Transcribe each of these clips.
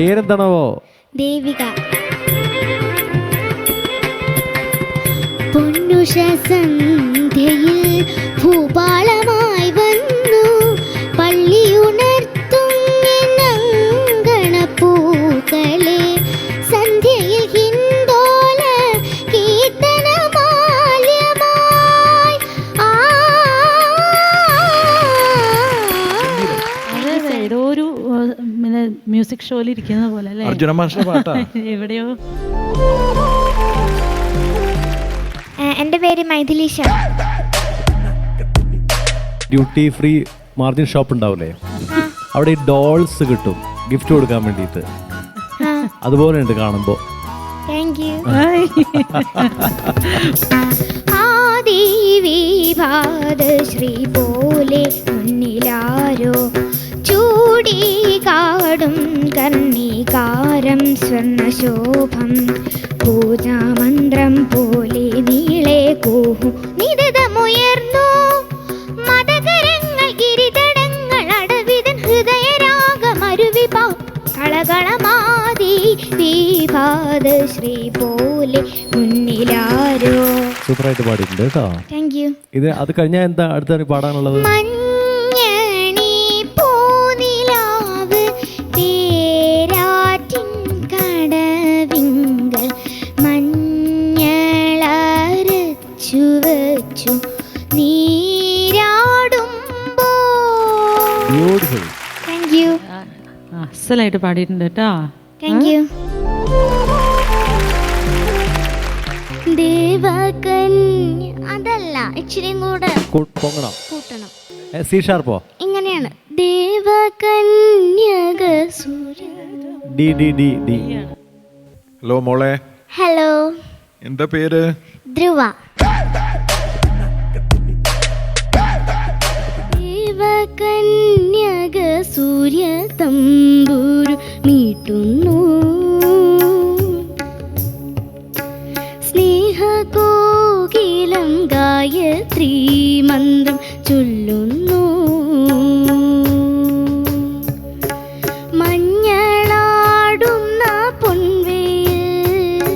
പേരെന്താണോ? ദേവിക. പൊന്നുഷ സന്ധ്യയിൽ ഭൂപാളമായി വന്നു പള്ളി ഉണർത്തും പൂക്കളെ സന്ധ്യയിൽ ഹിന്ദോല കീർത്തനമാല്യമായി. ഏതോ ഒരു മ്യൂസിക് ഷോയിൽ ഇരിക്കുന്ന പോലെ അല്ലേ? അർജുന മാഷിന്റെ പാട്ടാ എവിടെയോ. എൻ്റെ പേര് മൈഥിലീഷ. ഡ്യൂട്ടി ഫ്രീ മാർജിൻ ഷോപ്പ് ഉണ്ടാവില്ലേ, അവിടെ ഈ ഡോൾസ് കിട്ടും ഗിഫ്റ്റ് കൊടുക്കാൻ വേണ്ടിയിട്ട്. അതുപോലെ ഉണ്ട് കാണുമ്പോ. Thank you. ആദിവിഭാതശ്രീ പോലെ മുന്നിലാരോ ചൂടി കാടും കർണികാരം സ്വർണശോഭം പൂജാമന്ത്രം പോലെ നീളെ കൂഹു നിതമുയർന്നു മതകരങ്ങൾ ഗിരിതടങ്ങൾ അടവിതൻ ഹൃദയരാഗമരുവിപാ കളകളമാതി വിഭാതശ്രീ പോലെ മുന്നിലാരോ. സൂപ്പറായിട്ട് പാടിയിട്ടുണ്ട് കേട്ടോ. Thank you. ഇത് അത് കഴിഞ്ഞാൽ എന്താ അടുത്ത പാടാനുള്ളത്? മഞ്ഞണി പൂനിലാവ് തേരാറ്റിൻ കടവിങ്കൽ മഞ്ഞളരച്ചു വച്ചു നീരാടുമ്പോ. ബ്യൂട്ടിഫുൾ. Thank you. അസലായിട്ട് പാടിയിട്ടുണ്ട് കേട്ടോ. Thank you. ദേവകന്യ അതല്ല, ഇച്ചിരി കൂടെ പൊങ്ങണം. കൂട്ടണം. സി ഷാർപ്പോ? ഇങ്ങനെയാണ്. ദേവകന്യക Surya. D D D D. Hello മോളെ. ഹലോ. എന്താ പേര്? ധ്രുവ. ദേവകന്യക സൂര്യ തമ്പുരു മീട്ടുന്നു സ്നേഹകോകിലം ഗായത്രീ മന്ത്രം ചൊല്ലുന്നു മഞ്ഞളാടുന്ന പൊൻവേയിൽ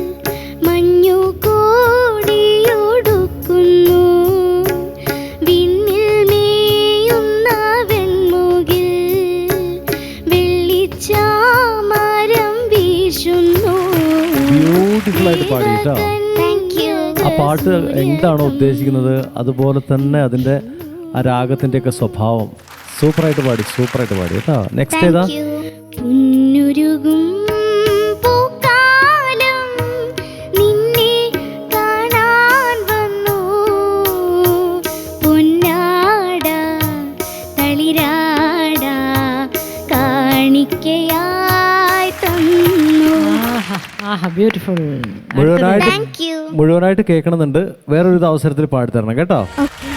മഞ്ഞു കോടിയൊടുക്കുന്നു വിണ്ണിൽ മേയുന്ന വെൺമുകിൽ വെള്ളിച്ചാമരം വീശുന്നു. ബ്യൂട്ടിഫുൾ ആയിട്ട് പാടി കേട്ടോ. ആ പാട്ട് എന്താണോ ഉദ്ദേശിക്കുന്നത് അതുപോലെ തന്നെ അതിന്റെ ആ രാഗത്തിന്റെ ഒക്കെ സ്വഭാവം സൂപ്പറായിട്ട് പാടി കേട്ടോ. നെക്സ്റ്റ് ഏതാ? പുന്നുരുകും പൂക്കാലം നിന്നെ കാണാൻ വന്നു പൊന്നാട തളിരാട കാണിക്കയായി തന്നു. ബ്യൂട്ടിഫുൾ. മുഴുവനായിട്ട് കേൾക്കണമെന്നുണ്ട്. വേറൊരു അവസരത്തിൽ പാടിത്തരണം കേട്ടോ. ഓക്കെ.